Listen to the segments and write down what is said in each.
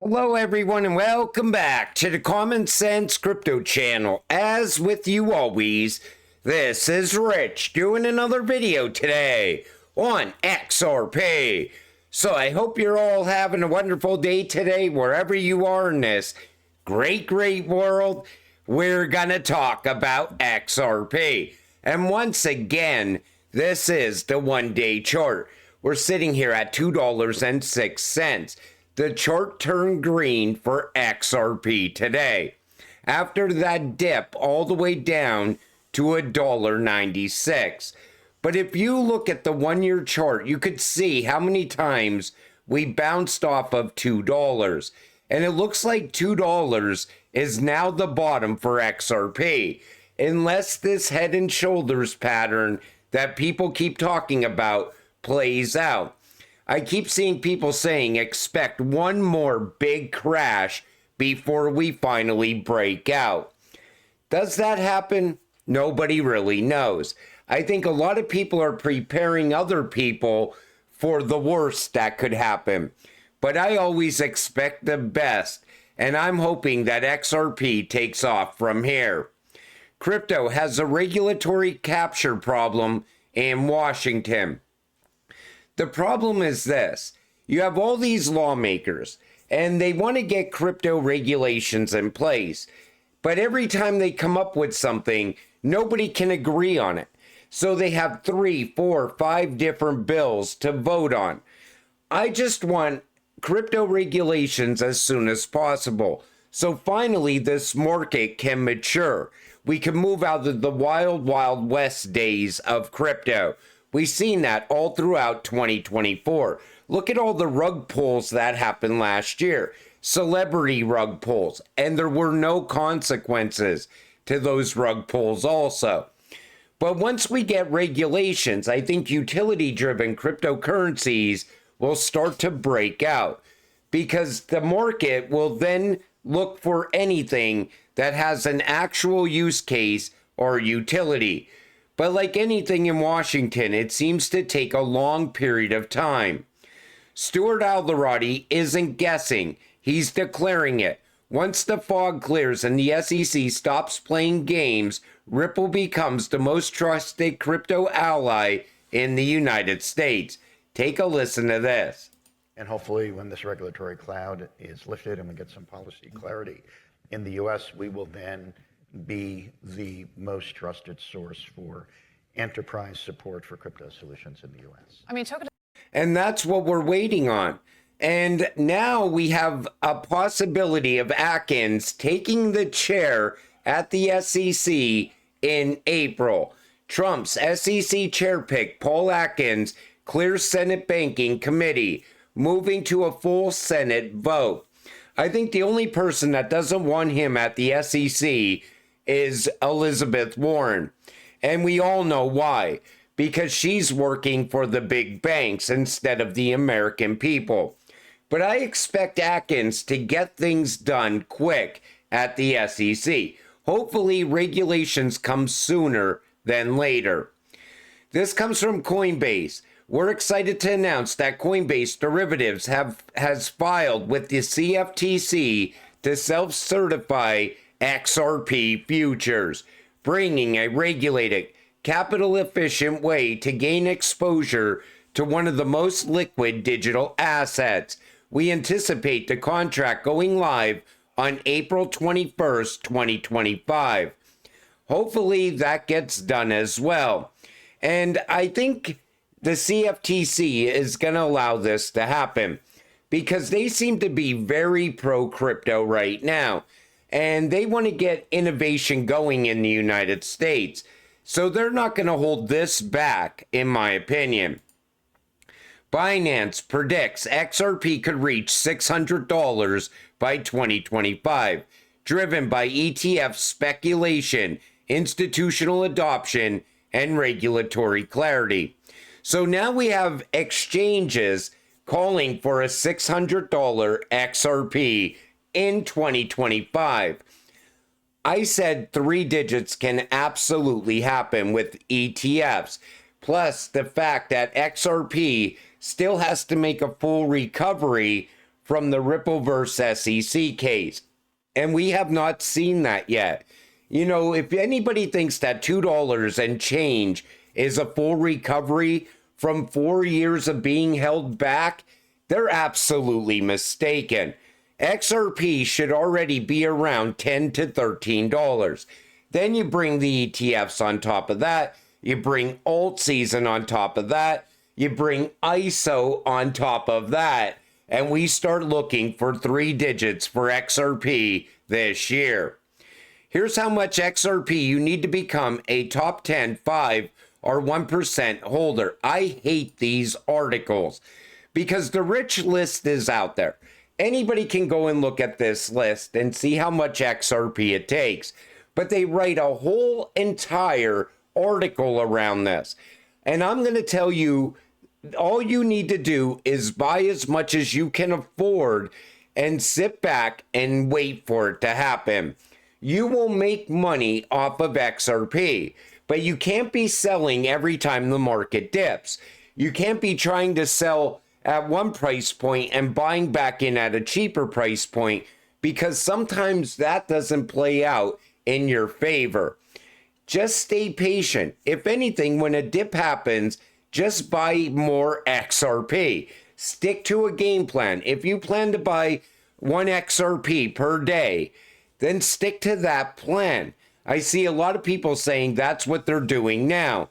Hello everyone and welcome back to the Common Sense Crypto channel. As with you always, this is Rich doing another video today on XRP. So I hope you're all having a wonderful day today wherever you are in this great world. We're gonna talk about XRP. And once again, this is the one-day chart. We're sitting here at $2.06. The chart turned green for XRP today after that dip all the way down to $1.96. But if you look at the 1-year chart, you could see how many times we bounced off of $2. And it looks like $2 is now the bottom for XRP, unless this head and shoulders pattern that people keep talking about plays out. I keep seeing people saying expect one more big crash before we finally break out. Does that happen? Nobody really knows. I think a lot of people are preparing other people for the worst that could happen. But I always expect the best, and I'm hoping that XRP takes off from here. Crypto has a regulatory capture problem in Washington. The problem is this: you have all these lawmakers and they want to get crypto regulations in place, but every time they come up with something, nobody can agree on it. So they have 3, 4, 5 different bills to vote on. I just want crypto regulations as soon as possible, so finally this market can mature. We can move out of the wild west days of crypto. We've seen that all throughout 2024. Look at all the rug pulls that happened last year. Celebrity rug pulls. And there were no consequences to those rug pulls also. But once we get regulations, I think utility-driven cryptocurrencies will start to break out, because the market will then look for anything that has an actual use case or utility. But like anything in Washington, it seems to take a long period of time. Stuart Alderoty isn't guessing. He's declaring it. Once the fog clears and the SEC stops playing games, Ripple becomes the most trusted crypto ally in the United States. Take a listen to this. And hopefully when this regulatory cloud is lifted and we get some policy clarity in the U.S., we will then be the most trusted source for enterprise support for crypto solutions in the U.S. And that's what we're waiting on. And now we have a possibility of Atkins taking the chair at the SEC in April. Trump's SEC chair pick, Paul Atkins, clears Senate Banking Committee, moving to a full Senate vote. I think the only person that doesn't want him at the SEC is Elizabeth Warren. And we all know why. Because she's working for the big banks instead of the American people. But I expect Atkins to get things done quick at the SEC. Hopefully regulations come sooner than later. This comes from Coinbase. We're excited to announce that Coinbase Derivatives has filed with the CFTC to self-certify XRP futures, bringing a regulated, capital-efficient way to gain exposure to one of the most liquid digital assets. We anticipate the contract going live on April 21st, 2025. Hopefully that gets done as well. And I think the CFTC is going to allow this to happen because they seem to be very pro-crypto right now. And they want to get innovation going in the United States. So they're not going to hold this back, in my opinion. Binance predicts XRP could reach $600 by 2025, driven by ETF speculation, institutional adoption, and regulatory clarity. So now we have exchanges calling for a $600 XRP in 2025. I said 3 digits can absolutely happen with ETFs. Plus the fact that XRP still has to make a full recovery from the Ripple versus SEC case. And we have not seen that yet. You know, if anybody thinks that $2 and change is a full recovery from 4 years of being held back, they're absolutely mistaken. XRP should already be around $10 to $13. Then you bring the ETFs on top of that. You bring alt season on top of that. You bring ISO on top of that. And we start looking for 3 digits for XRP this year. Here's how much XRP you need to become a top 10, 5, or 1% holder. I hate these articles because the rich list is out there. Anybody can go and look at this list and see how much XRP it takes. But they write a whole entire article around this. And I'm going to tell you, all you need to do is buy as much as you can afford and sit back and wait for it to happen. You will make money off of XRP, but you can't be selling every time the market dips. You can't be trying to sell at one price point and buying back in at a cheaper price point, because sometimes that doesn't play out in your favor. Just stay patient. If anything, when a dip happens, just buy more XRP. Stick to a game plan. If you plan to buy 1 XRP per day, then stick to that plan. I see a lot of people saying that's what they're doing now.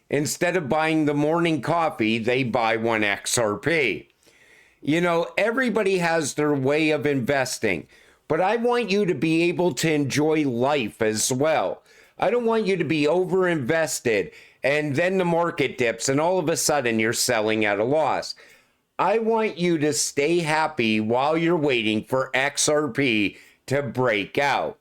Instead of buying the morning coffee, they buy 1 XRP. You know, everybody has their way of investing, but I want you to be able to enjoy life as well. I don't want you to be over-invested and then the market dips and all of a sudden you're selling at a loss. I want you to stay happy while you're waiting for XRP to break out.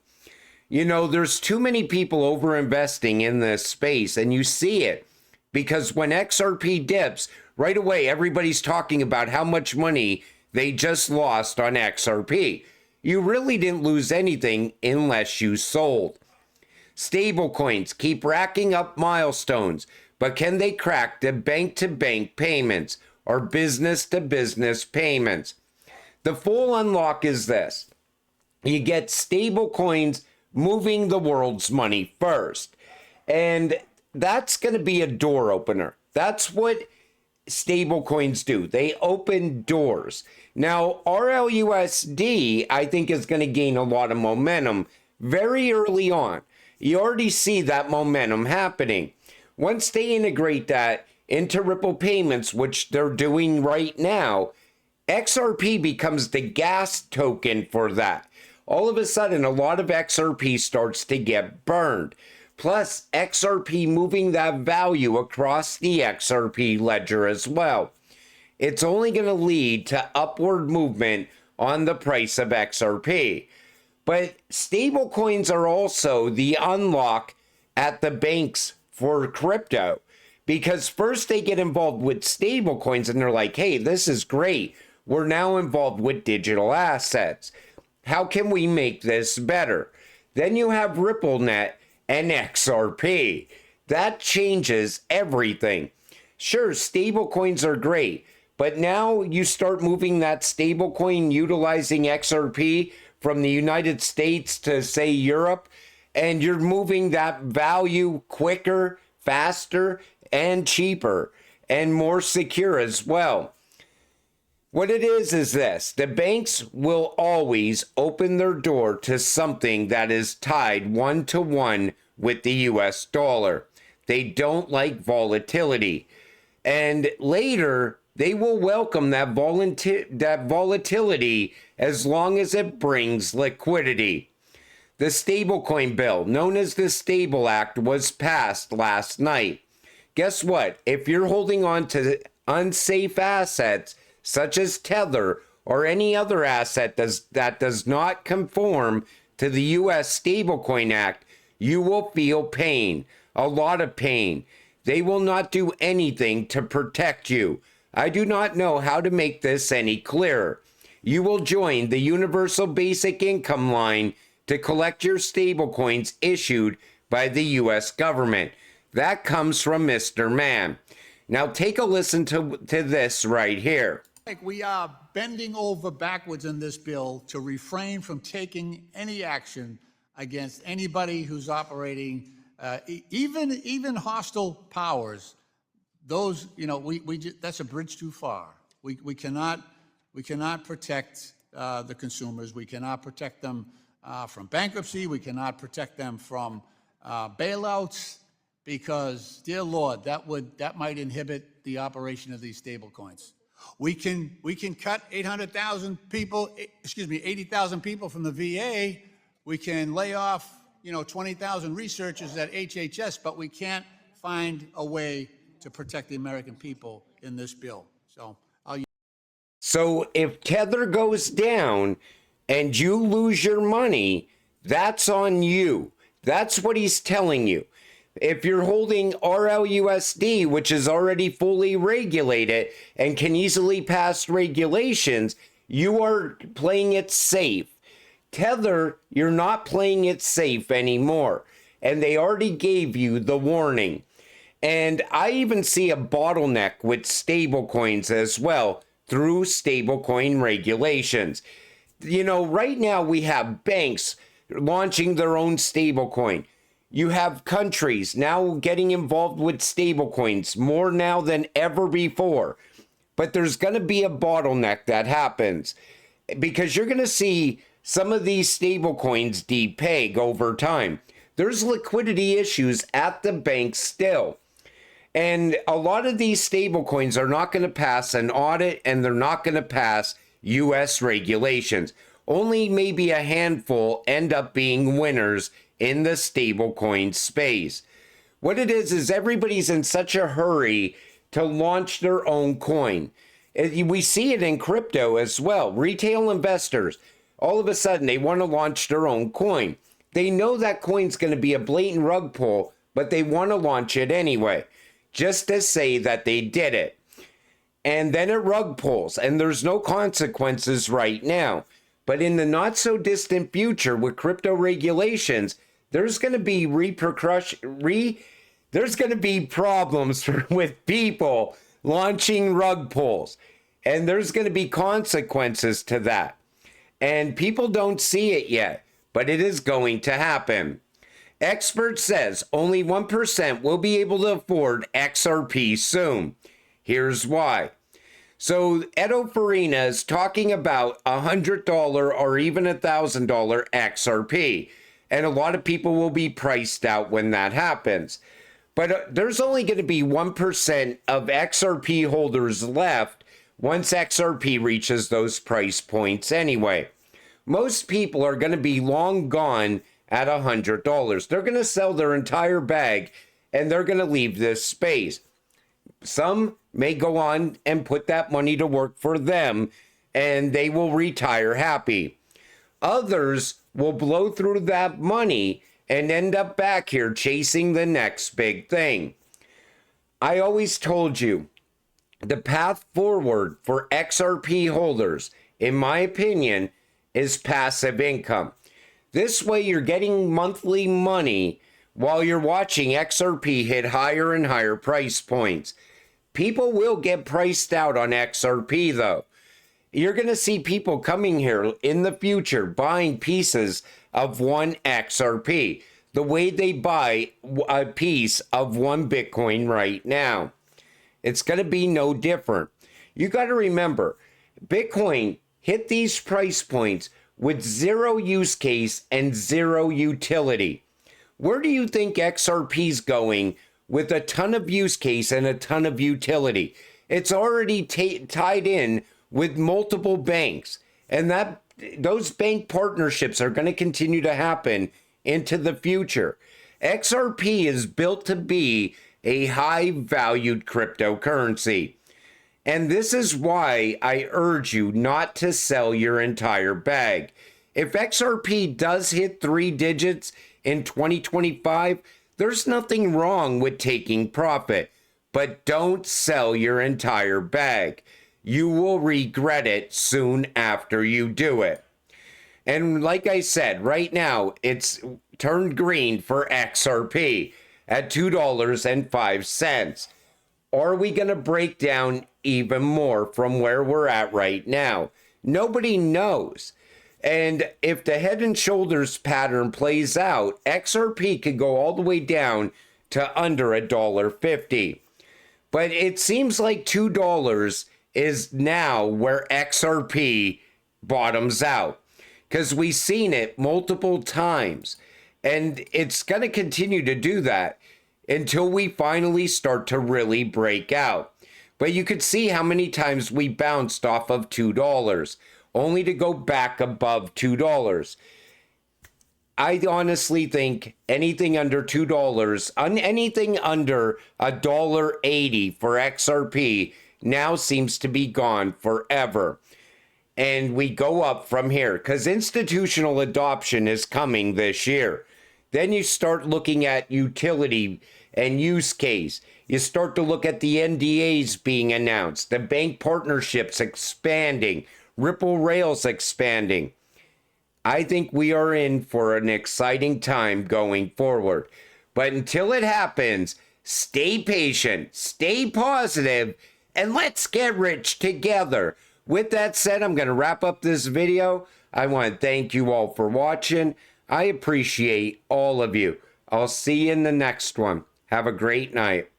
You know, there's too many people over-investing in this space, and you see it because when XRP dips, right away everybody's talking about how much money they just lost on XRP. You really didn't lose anything unless you sold. Stablecoins keep racking up milestones, but can they crack the bank-to-bank payments or business-to-business payments? The full unlock is this. You get stablecoins moving the world's money first. And that's going to be a door opener. That's what stablecoins do. They open doors. Now, RLUSD, I think, is going to gain a lot of momentum very early on. You already see that momentum happening. Once they integrate that into Ripple payments, which they're doing right now, XRP becomes the gas token for that. All of a sudden, a lot of XRP starts to get burned. Plus, XRP moving that value across the XRP ledger as well. It's only going to lead to upward movement on the price of XRP. But stablecoins are also the unlock at the banks for crypto. Because first they get involved with stablecoins and they're like, hey, this is great. We're now involved with digital assets. How can we make this better? Then you have RippleNet and XRP. That changes everything. Sure, stablecoins are great, but now you start moving that stablecoin utilizing XRP from the United States to, say, Europe, and you're moving that value quicker, faster, and cheaper, and more secure as well. What it is this: the banks will always open their door to something that is tied 1-to-1 with the US dollar. They don't like volatility. And later, they will welcome that volatility as long as it brings liquidity. The stablecoin bill, known as the Stable Act, was passed last night. Guess what? If you're holding on to unsafe assets, such as Tether or any other asset that does not conform to the U.S. Stablecoin Act, you will feel pain, a lot of pain. They will not do anything to protect you. I do not know how to make this any clearer. You will join the Universal Basic Income line to collect your stablecoins issued by the U.S. government. That comes from Mr. Man. Now take a listen to this right here. Like we are bending over backwards in this bill to refrain from taking any action against anybody who's operating, even hostile powers. Those, that's a bridge too far. We cannot protect the consumers. We cannot protect them from bankruptcy. We cannot protect them from bailouts, because, dear Lord, that might inhibit the operation of these stable coins. We can cut 80,000 people from the VA. We can lay off 20,000 researchers at HHS, but we can't find a way to protect the American people in this bill. So if Tether goes down and you lose your money, that's on you. That's what he's telling you. If you're holding RLUSD, which is already fully regulated and can easily pass regulations, you are playing it safe. Tether, you're not playing it safe anymore. And they already gave you the warning. And I even see a bottleneck with stablecoins as well through stablecoin regulations. Right now we have banks launching their own stablecoin. You have countries now getting involved with stablecoins more now than ever before. But there's going to be a bottleneck that happens, because you're going to see some of these stablecoins depeg over time. There's liquidity issues at the banks still. And a lot of these stablecoins are not going to pass an audit, and they're not going to pass U.S. regulations. Only maybe a handful end up being winners in the stablecoin space. What it is everybody's in such a hurry to launch their own coin. We see it in crypto as well. Retail investors, all of a sudden, they want to launch their own coin. They know that coin's going to be a blatant rug pull, but they want to launch it anyway, just to say that they did it. And then it rug pulls, and there's no consequences right now. But in the not so distant future with crypto regulations, there's going to be there's going to be problems with people launching rug pulls. And there's going to be consequences to that. And people don't see it yet, but it is going to happen. Expert says only 1% will be able to afford XRP soon. Here's why. So Edo Farina is talking about $100 or even $1,000 XRP. And a lot of people will be priced out when that happens. But there's only going to be 1% of XRP holders left once XRP reaches those price points anyway. Most people are going to be long gone at $100. They're going to sell their entire bag and they're going to leave this space. Some may go on and put that money to work for them and they will retire happy. Others will blow through that money and end up back here chasing the next big thing. I always told you, the path forward for XRP holders, in my opinion, is passive income. This way you're getting monthly money while you're watching XRP hit higher and higher price points. People will get priced out on XRP though. You're going to see people coming here in the future buying pieces of one XRP, the way they buy a piece of one Bitcoin right now. It's going to be no different. You got to remember, Bitcoin hit these price points with zero use case and zero utility. Where do you think XRP's going with a ton of use case and a ton of utility? It's already tied in with multiple banks, and those bank partnerships are going to continue to happen into the future. XRP is built to be a high valued cryptocurrency. And this is why I urge you not to sell your entire bag. If XRP does hit 3 digits in 2025, there's nothing wrong with taking profit, but don't sell your entire bag. You will regret it soon after you do it. And like I said, right now, it's turned green for XRP at $2.05. Are we going to break down even more from where we're at right now. Nobody knows. And if the head and shoulders pattern plays out, XRP could go all the way down to under $1.50. But it seems like $2 is now where XRP bottoms out, because we've seen it multiple times. And it's going to continue to do that until we finally start to really break out. But you could see how many times we bounced off of $2, only to go back above $2. I honestly think anything under $2, anything under $1.80 for XRP now seems to be gone forever. And we go up from here because institutional adoption is coming this year. Then you start looking at utility and use case. You start to look at the NDAs being announced, the bank partnerships expanding, Ripple Rails expanding. I think we are in for an exciting time going forward. But until it happens, stay patient, stay positive, and let's get rich together. With that said, I'm going to wrap up this video. I want to thank you all for watching. I appreciate all of you. I'll see you in the next one. Have a great night.